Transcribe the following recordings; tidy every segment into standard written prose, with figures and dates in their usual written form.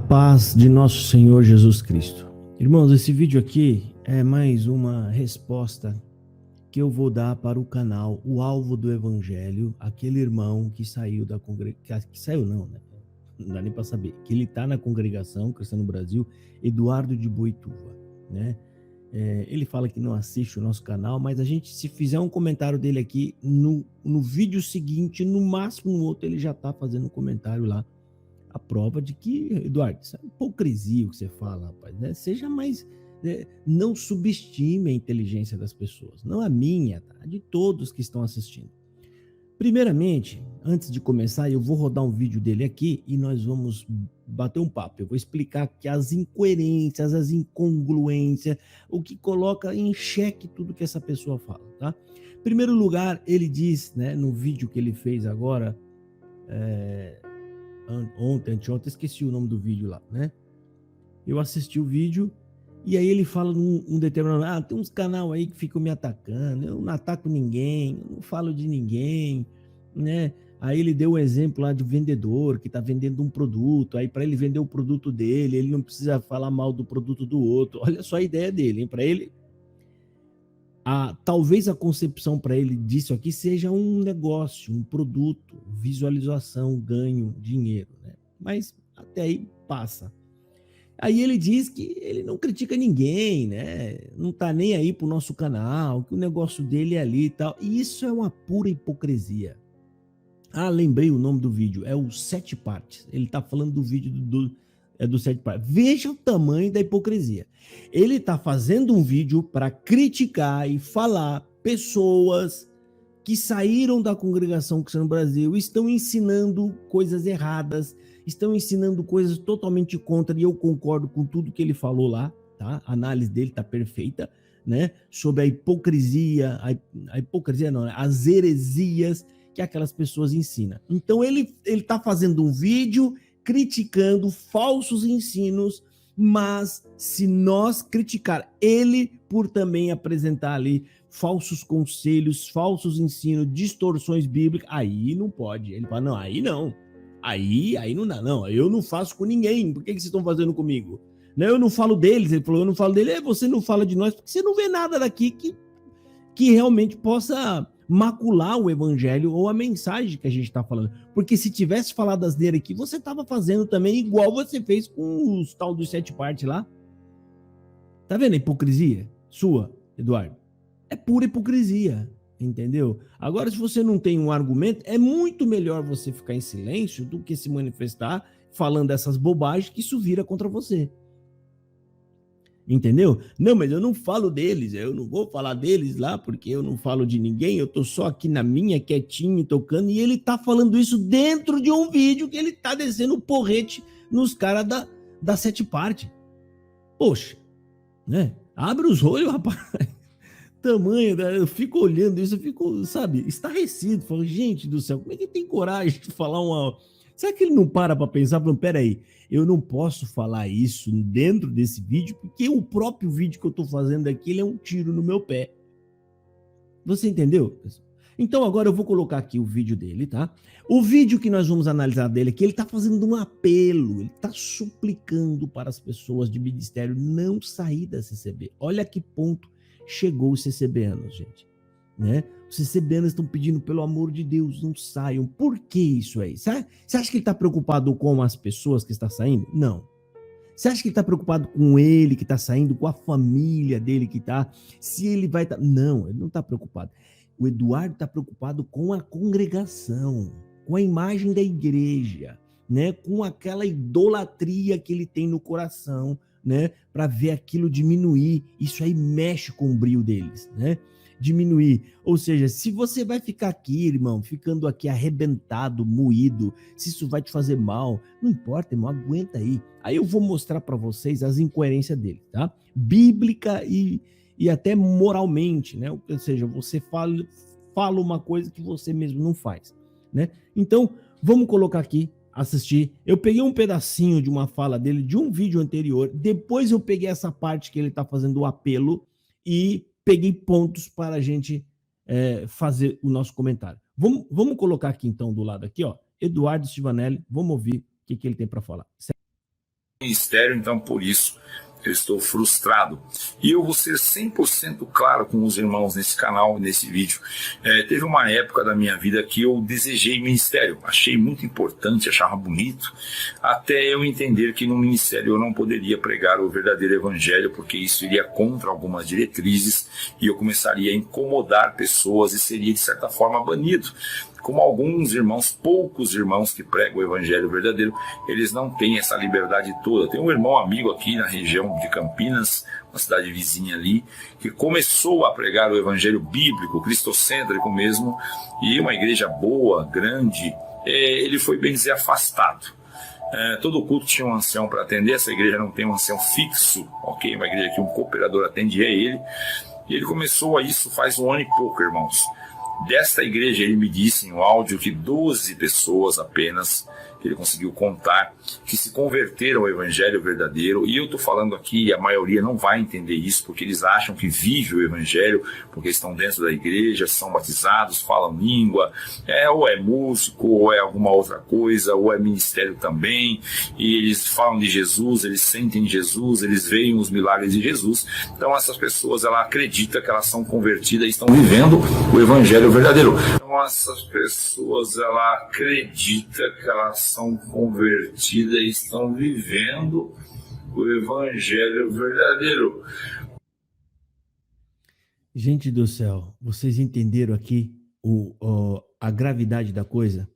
paz de nosso Senhor Jesus Cristo. Irmãos, esse vídeo aqui é mais uma resposta que eu vou dar para o canal O Alvo do Evangelho, aquele irmão que saiu da congregação, que saiu não, né? Não dá nem para saber, que ele está na congregação Cristã no Brasil, Eduardo de Boituva, né? Ele fala que não assiste o nosso canal, mas a gente, se fizer um comentário dele aqui, no vídeo seguinte, no máximo no outro, ele já está fazendo um comentário lá. A prova de que, Eduardo, isso é hipocrisia o que você fala, rapaz, né? Seja mais, né? Não subestime a inteligência das pessoas, não a minha, tá? De todos que estão assistindo. Primeiramente, antes de começar, eu vou rodar um vídeo dele aqui e nós vamos bater um papo. Eu vou explicar aqui as incoerências, as incongruências, o que coloca em xeque tudo que essa pessoa fala, tá? Em primeiro lugar, ele diz, né, no vídeo que ele fez agora, anteontem, esqueci o nome do vídeo lá, né? Eu assisti o vídeo e aí ele fala num determinado, tem uns canal aí que ficam me atacando, eu não ataco ninguém, eu não falo de ninguém, né? Aí ele deu o exemplo lá de vendedor que tá vendendo um produto, aí para ele vender o produto dele, ele não precisa falar mal do produto do outro. Olha só a ideia dele, hein? Para ele, talvez a concepção para ele disso aqui seja um negócio, um produto, visualização, ganho, dinheiro, né? Mas até aí passa. Aí ele diz que ele não critica ninguém, né? Não tá nem aí pro nosso canal, que o negócio dele é ali e tal. E isso é uma pura hipocrisia. Lembrei o nome do vídeo, é o 7 partes. Ele tá falando do vídeo do 7 partes. Veja o tamanho da hipocrisia. Ele tá fazendo um vídeo para criticar e falar pessoas que saíram da congregação Cristã no Brasil, estão ensinando coisas erradas, estão ensinando coisas totalmente contra, e eu concordo com tudo que ele falou lá, tá? A análise dele tá perfeita, né? Sobre a hipocrisia, a hipocrisia não, né? As heresias que aquelas pessoas ensinam. Então ele tá fazendo um vídeo criticando falsos ensinos, mas se nós criticar ele por também apresentar ali falsos conselhos, falsos ensinos, distorções bíblicas, aí não pode. Ele fala, não, aí não. Aí não dá, não. Eu não faço com ninguém. Por que vocês estão fazendo comigo? Não, eu não falo deles. Ele falou, eu não falo dele. Você não fala de nós, porque você não vê nada daqui que realmente possa macular o evangelho ou a mensagem que a gente está falando. Porque se tivesse falado asneira aqui, você estava fazendo também igual você fez com os tal dos 7 partes lá. Tá vendo a hipocrisia sua, Eduardo? É pura hipocrisia, entendeu? Agora, se você não tem um argumento, é muito melhor você ficar em silêncio do que se manifestar falando essas bobagens, que isso vira contra você. Entendeu? Não, mas eu não falo deles, eu não vou falar deles lá, porque eu não falo de ninguém, eu tô só aqui na minha, quietinho, tocando, e ele tá falando isso dentro de um vídeo que ele tá descendo o porrete nos caras da 7 partes. Poxa, né? Abre os olhos, rapaz. Tamanho, eu fico olhando isso, eu fico, sabe, estarrecido. Falo, gente do céu, como é que tem coragem de falar uma... Será que ele não para pensar, falando, peraí, eu não posso falar isso dentro desse vídeo, porque o próprio vídeo que eu tô fazendo aqui, ele é um tiro no meu pé. Você entendeu? Então agora eu vou colocar aqui o vídeo dele, tá? O vídeo que nós vamos analisar dele aqui, ele tá fazendo um apelo, ele tá suplicando para as pessoas de ministério não sair da CCB. Olha que ponto chegou os CCBanos, gente, né? Os CCBanos estão pedindo, pelo amor de Deus, não saiam. Por que isso aí? Você acha que ele está preocupado com as pessoas que estão saindo? Não. Você acha que ele está preocupado com ele que está saindo, com a família dele que está? Se ele vai estar... Não, ele não está preocupado. O Eduardo está preocupado com a congregação, com a imagem da igreja, né? Com aquela idolatria que ele tem no coração, né? Para ver aquilo diminuir. Isso aí mexe com o brio deles, né? Diminuir. Ou seja, se você vai ficar aqui, irmão, ficando aqui arrebentado, moído, se isso vai te fazer mal, não importa, irmão, aguenta aí. Aí eu vou mostrar para vocês as incoerências dele, tá? Bíblica e até moralmente, né? Ou seja, você fala uma coisa que você mesmo não faz, né? Então, vamos colocar aqui, assistir. Eu peguei um pedacinho de uma fala dele, de um vídeo anterior, depois eu peguei essa parte que ele está fazendo o apelo e peguei pontos para a gente fazer o nosso comentário. Vamos colocar aqui então do lado aqui, ó, Eduardo Stivanelli, vamos ouvir o que ele tem para falar. Certo? ministério, então por isso eu estou frustrado. E eu vou ser 100% claro com os irmãos nesse canal, nesse vídeo. Teve uma época da minha vida que eu desejei ministério, achei muito importante, achava bonito, até eu entender que no ministério eu não poderia pregar o verdadeiro evangelho, porque isso iria contra algumas diretrizes e eu começaria a incomodar pessoas e seria de certa forma banido. Como alguns irmãos, poucos irmãos que pregam o evangelho verdadeiro, eles não têm essa liberdade toda. Tem um irmão amigo aqui na região de Campinas, uma cidade vizinha ali, que começou a pregar o evangelho bíblico, cristocêntrico mesmo, e uma igreja boa, grande, ele foi, bem dizer, afastado. Todo culto tinha um ancião para atender, essa igreja não tem um ancião fixo, ok? Uma igreja que um cooperador atende ele, e ele começou a isso faz 1 ano e pouco, irmãos. Desta igreja, ele me disse em um áudio que 12 pessoas apenas, que ele conseguiu contar, que se converteram ao evangelho verdadeiro. E eu estou falando aqui, a maioria não vai entender isso, porque eles acham que vive o evangelho, porque estão dentro da igreja, são batizados, falam língua, ou é músico, ou é alguma outra coisa, ou é ministério também, e eles falam de Jesus, eles sentem Jesus, eles veem os milagres de Jesus. Então essas pessoas, ela acredita que elas são convertidas e estão vivendo o evangelho verdadeiro. Então essas pessoas, ela acredita que elas são convertidas e estão vivendo o evangelho verdadeiro. Gente do céu, vocês entenderam aqui a gravidade da coisa?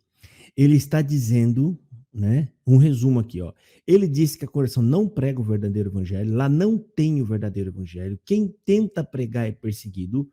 Ele está dizendo, né? Um resumo aqui, ó. Ele disse que a conversão não prega o verdadeiro evangelho, lá não tem o verdadeiro evangelho. Quem tenta pregar é perseguido.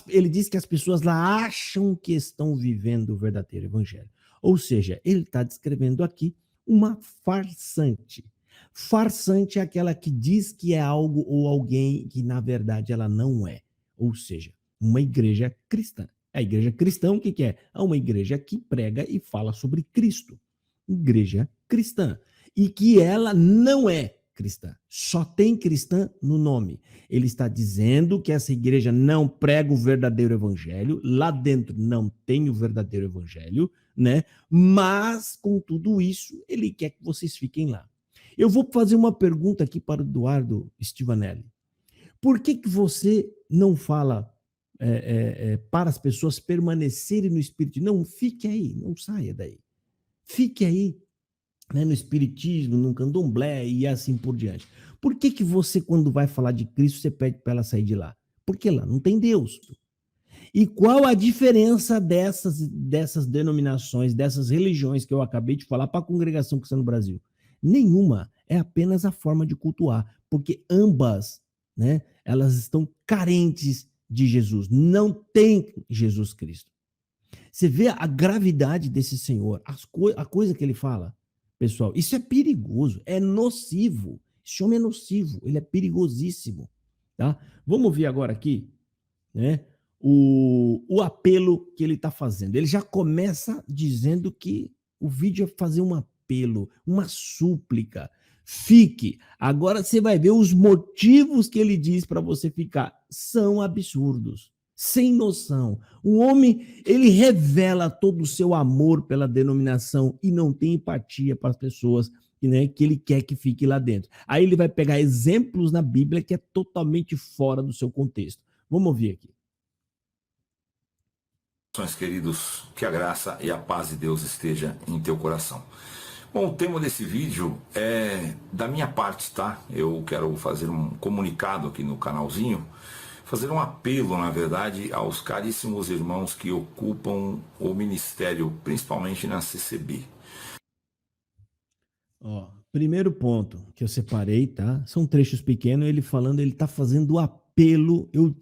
Ele diz que as pessoas lá acham que estão vivendo o verdadeiro evangelho. Ou seja, ele está descrevendo aqui uma farsante. Farsante é aquela que diz que é algo ou alguém que, na verdade, ela não é. Ou seja, uma igreja cristã. A igreja cristã, o que é? É uma igreja que prega e fala sobre Cristo. Igreja cristã. E que ela não é cristã. Só tem cristã no nome. Ele está dizendo que essa igreja não prega o verdadeiro evangelho, lá dentro não tem o verdadeiro evangelho, né? Mas, com tudo isso, ele quer que vocês fiquem lá. Eu vou fazer uma pergunta aqui para o Eduardo Stivanelli. Por que você não fala para as pessoas permanecerem no Espírito? Não, fique aí, não saia daí. Fique aí, né, no Espiritismo, no Candomblé e assim por diante. Por que você, quando vai falar de Cristo, você pede para ela sair de lá? Porque lá não tem Deus. E qual a diferença dessas denominações, dessas religiões que eu acabei de falar para a congregação cristã no Brasil? Nenhuma. É apenas a forma de cultuar, porque ambas, né, elas estão carentes de Jesus. Não tem Jesus Cristo. Você vê a gravidade desse Senhor, a coisa que ele fala. Pessoal, isso é perigoso, é nocivo. Esse homem é nocivo, ele é perigosíssimo. Tá? Vamos ver agora aqui, né, o apelo que ele está fazendo. Ele já começa dizendo que o vídeo é fazer um apelo, uma súplica. Fique. Agora você vai ver os motivos que ele diz para você ficar. São absurdos, sem noção. O homem, ele revela todo o seu amor pela denominação e não tem empatia para as pessoas, né, que ele quer que fique lá dentro. Aí ele vai pegar exemplos na Bíblia que é totalmente fora do seu contexto. Vamos ouvir aqui. Queridos, que a graça e a paz de Deus esteja em teu coração. Bom, o tema desse vídeo é da minha parte, tá? Eu quero fazer um comunicado aqui no canalzinho, fazer um apelo, na verdade, aos caríssimos irmãos que ocupam o ministério, principalmente na CCB. Ó, primeiro ponto que eu separei, tá? São trechos pequenos, ele falando, ele tá fazendo o apelo.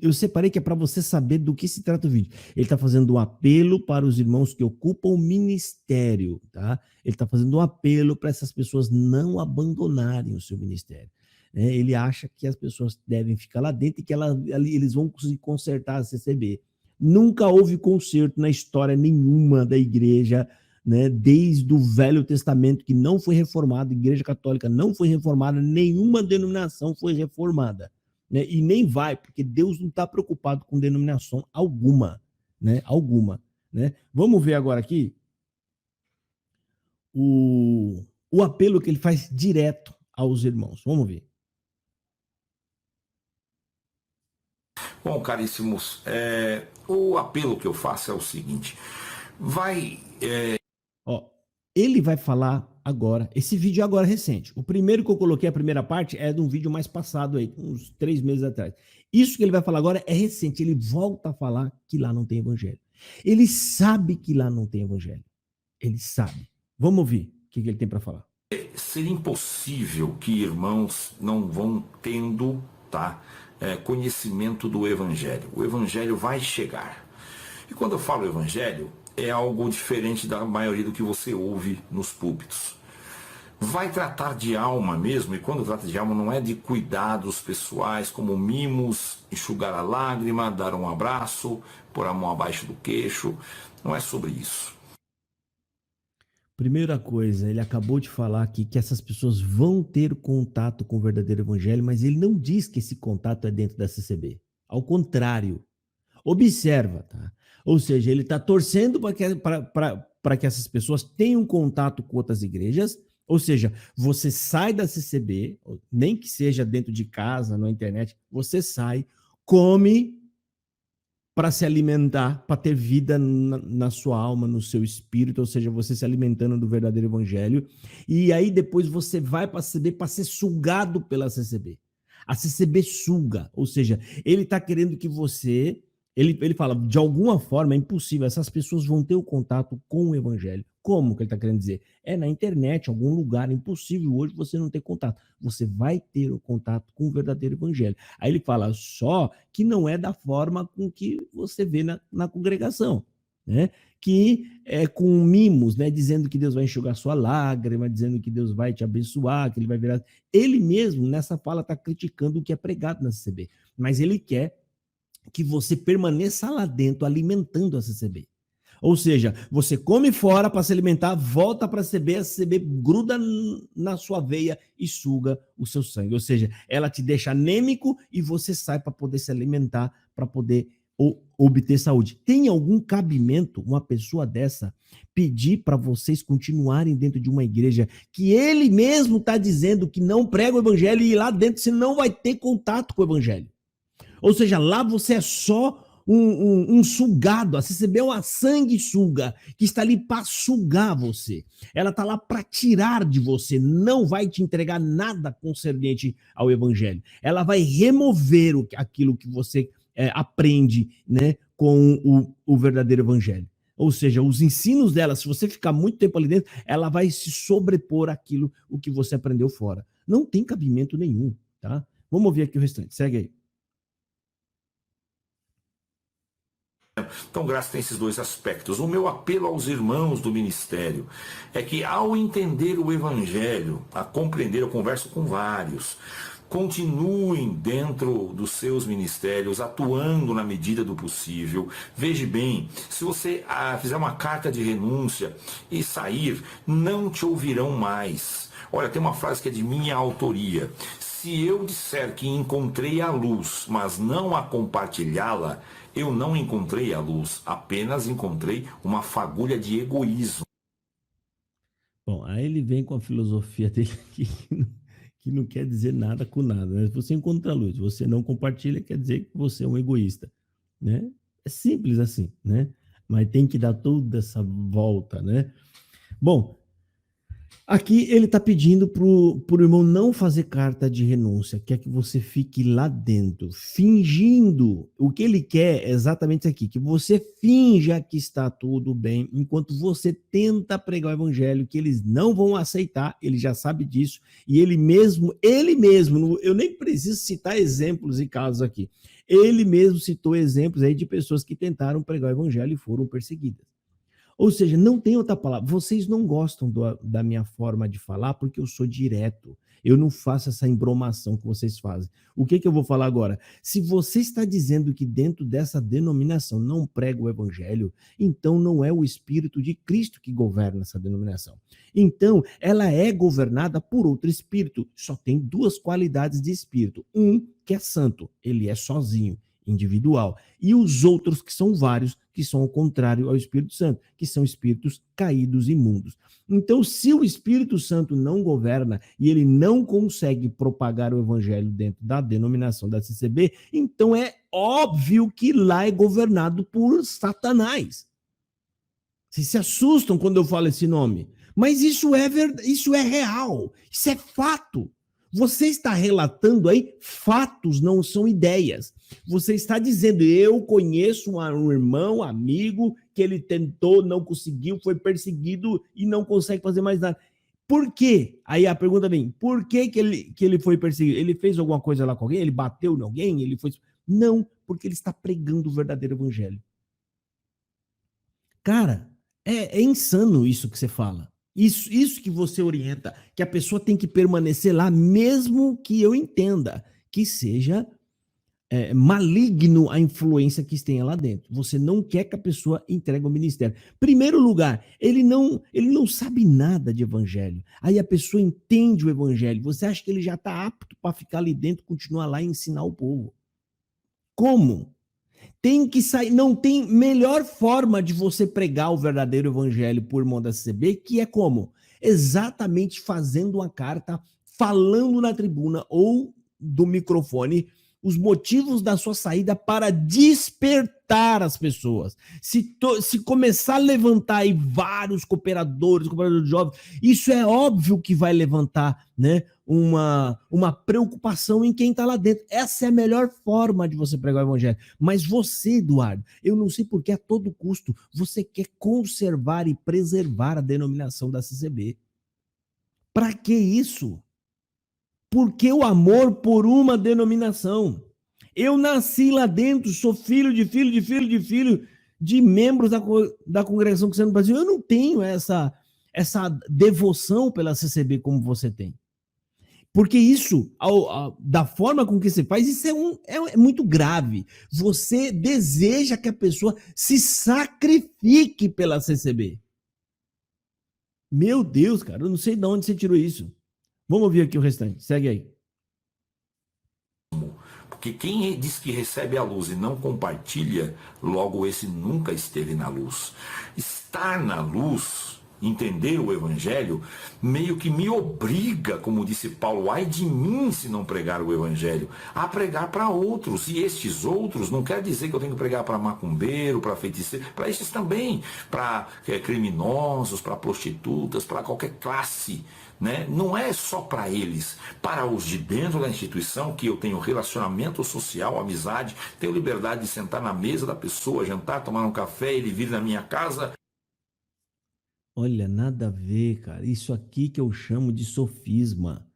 Eu separei que é para você saber do que se trata o vídeo. Ele tá fazendo um apelo para os irmãos que ocupam o ministério, tá? Ele tá fazendo um apelo para essas pessoas não abandonarem o seu ministério. Ele acha que as pessoas devem ficar lá dentro e que eles vão conseguir consertar a CCB. Nunca houve conserto na história nenhuma da igreja, né, desde o Velho Testamento, que não foi reformado, a Igreja Católica não foi reformada, nenhuma denominação foi reformada, né, e nem vai, porque Deus não está preocupado com denominação alguma, né, alguma, né. Vamos ver agora aqui o apelo que ele faz direto aos irmãos. Vamos ver. Bom, caríssimos, o apelo que eu faço é o seguinte: vai. Ó, ele vai falar agora, esse vídeo é agora recente. O primeiro que eu coloquei, a primeira parte, é de um vídeo mais passado aí, uns 3 meses atrás. Isso que ele vai falar agora é recente. Ele volta a falar que lá não tem evangelho. Ele sabe que lá não tem evangelho. Ele sabe. Vamos ouvir o que ele tem para falar. Seria impossível que irmãos não vão tendo, tá, conhecimento do evangelho. O evangelho vai chegar. E quando eu falo evangelho, é algo diferente da maioria do que você ouve nos púlpitos. Vai tratar de alma mesmo, e quando trata de alma não é de cuidados pessoais, como mimos, enxugar a lágrima, dar um abraço, pôr a mão abaixo do queixo. Não é sobre isso. Primeira coisa, ele acabou de falar aqui que essas pessoas vão ter contato com o verdadeiro evangelho, mas ele não diz que esse contato é dentro da CCB. Ao contrário, observa, tá? Ou seja, ele está torcendo para que essas pessoas tenham contato com outras igrejas. Ou seja, você sai da CCB, nem que seja dentro de casa, na internet, você sai, come para se alimentar, para ter vida na sua alma, no seu espírito, ou seja, você se alimentando do verdadeiro evangelho, e aí depois você vai para a CCB para ser sugado pela CCB. A CCB suga, ou seja, ele está querendo que você... Ele fala, de alguma forma é impossível, essas pessoas vão ter o contato com o evangelho. Como que ele está querendo dizer? É na internet, em algum lugar, é impossível hoje você não ter contato. Você vai ter o contato com o verdadeiro evangelho. Aí ele fala só que não é da forma com que você vê na congregação, né? Que é com mimos, né? Dizendo que Deus vai enxugar sua lágrima, dizendo que Deus vai te abençoar, que ele vai virar... Ele mesmo, nessa fala, está criticando o que é pregado na CCB, mas ele quer que você permaneça lá dentro, alimentando a CCB. Ou seja, você come fora para se alimentar, volta para a CCB gruda na sua veia e suga o seu sangue. Ou seja, ela te deixa anêmico e você sai para poder se alimentar, para poder obter saúde. Tem algum cabimento uma pessoa dessa pedir para vocês continuarem dentro de uma igreja que ele mesmo está dizendo que não prega o evangelho e lá dentro você não vai ter contato com o evangelho? Ou seja, lá você é só um sugado. A CCB é uma sanguessuga que está ali para sugar você. Ela está lá para tirar de você. Não vai te entregar nada concernente ao evangelho. Ela vai remover aquilo que você aprende, né, com o verdadeiro evangelho. Ou seja, os ensinos dela, se você ficar muito tempo ali dentro, ela vai se sobrepor àquilo o que você aprendeu fora. Não tem cabimento nenhum, tá? Vamos ouvir aqui o restante. Segue aí. Então, graça tem esses dois aspectos. O meu apelo aos irmãos do ministério é que, ao entender o evangelho, a compreender, eu converso com vários, continuem dentro dos seus ministérios, atuando na medida do possível. Veja bem, se você fizer uma carta de renúncia e sair, não te ouvirão mais. Olha, tem uma frase que é de minha autoria. Se eu disser que encontrei a luz, mas não a compartilhá-la, eu não encontrei a luz, apenas encontrei uma fagulha de egoísmo. Bom, aí ele vem com a filosofia dele que não quer dizer nada com nada, né? Se você encontra a luz, você não compartilha, quer dizer que você é um egoísta, né? É simples assim, né? Mas tem que dar toda essa volta, né? Bom, aqui ele está pedindo pro irmão não fazer carta de renúncia, quer que você fique lá dentro, fingindo. O que ele quer é exatamente isso aqui, que você finja que está tudo bem, enquanto você tenta pregar o evangelho, que eles não vão aceitar, ele já sabe disso, e ele mesmo, eu nem preciso citar exemplos e casos aqui, ele mesmo citou exemplos aí de pessoas que tentaram pregar o evangelho e foram perseguidas. Ou seja, não tem outra palavra. Vocês não gostam da minha forma de falar porque eu sou direto. Eu não faço essa embromação que vocês fazem. O que eu vou falar agora? Se você está dizendo que dentro dessa denominação não prega o evangelho, então não é o Espírito de Cristo que governa essa denominação. Então, ela é governada por outro espírito. Só tem duas qualidades de espírito. Um que é santo, ele é sozinho, individual. E os outros, que são vários, que são ao contrário ao Espírito Santo, que são espíritos caídos e imundos. Então, se o Espírito Santo não governa e ele não consegue propagar o evangelho dentro da denominação da CCB, então é óbvio que lá é governado por Satanás. Vocês se assustam quando eu falo esse nome, mas isso é verdade, isso é real, isso é fato. Você está relatando aí fatos, não são ideias. Você está dizendo, eu conheço um irmão, amigo, que ele tentou, não conseguiu, foi perseguido e não consegue fazer mais nada. Por quê? Aí a pergunta vem, por que ele foi perseguido? Ele fez alguma coisa lá com alguém? Ele bateu em alguém? Ele foi... Não, porque ele está pregando o verdadeiro evangelho. Cara, é insano isso que você fala. Isso que você orienta, que a pessoa tem que permanecer lá, mesmo que eu entenda que seja maligno a influência que tenha lá dentro. Você não quer que a pessoa entregue o ministério. Primeiro lugar, ele não sabe nada de evangelho. Aí a pessoa entende o evangelho. Você acha que ele já está apto para ficar ali dentro, continuar lá e ensinar o povo? Como? Tem que sair, não tem melhor forma de você pregar o verdadeiro evangelho por mão da CCB, que é como? Exatamente fazendo uma carta, falando na tribuna ou do microfone os motivos da sua saída para despertar as pessoas. Se começar a levantar aí vários cooperadores jovens, isso é óbvio que vai levantar, né, uma preocupação em quem está lá dentro. Essa é a melhor forma de você pregar o evangelho. Mas você, Eduardo, eu não sei por que a todo custo você quer conservar e preservar a denominação da CCB. Para que isso? Porque o amor por uma denominação. Eu nasci lá dentro, sou filho de membros da congregação cristã no Brasil. Eu não tenho essa devoção pela CCB como você tem. Porque isso, da forma com que você faz, isso é muito grave. Você deseja que a pessoa se sacrifique pela CCB. Meu Deus, cara, eu não sei de onde você tirou isso. Vamos ouvir aqui o restante. Segue aí. Porque quem diz que recebe a luz e não compartilha, logo esse nunca esteve na luz. Estar na luz, entender o evangelho, meio que me obriga, como disse Paulo, ai de mim se não pregar o evangelho, a pregar para outros. E estes outros não quer dizer que eu tenho que pregar para macumbeiro, para feiticeiro, para estes também, para criminosos, para prostitutas, para qualquer classe. Né? Não é só para eles, para os de dentro da instituição, que eu tenho relacionamento social, amizade, tenho liberdade de sentar na mesa da pessoa, jantar, tomar um café, ele vir na minha casa. Olha, nada a ver, cara. Isso aqui que eu chamo de sofisma.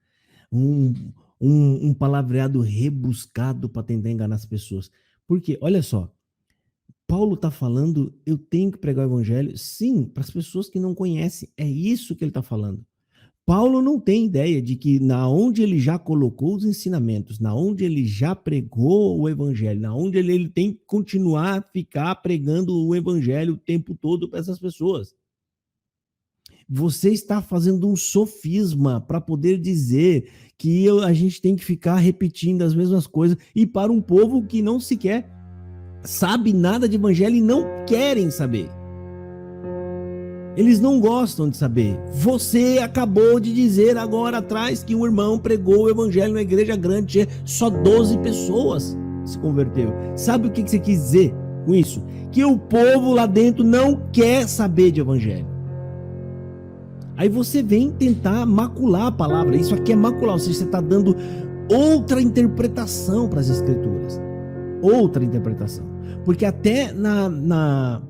Um palavreado rebuscado para tentar enganar as pessoas. Porque, olha só, Paulo está falando, eu tenho que pregar o evangelho, sim, para as pessoas que não conhecem. É isso que ele está falando. Paulo não tem ideia de que na onde ele já colocou os ensinamentos, na onde ele já pregou o evangelho, na onde ele tem que continuar a ficar pregando o evangelho o tempo todo para essas pessoas. Você está fazendo um sofisma para poder dizer que a gente tem que ficar repetindo as mesmas coisas e para um povo que não sequer sabe nada de evangelho e não querem saber. Eles não gostam de saber. Você acabou de dizer agora atrás que um irmão pregou o evangelho na igreja grande, só 12 pessoas se converteu. Sabe o que você quis dizer com isso? Que o povo lá dentro não quer saber de evangelho. Aí você vem tentar macular a palavra. Isso aqui é macular, ou seja, você está dando outra interpretação para as escrituras. Outra interpretação. Porque até na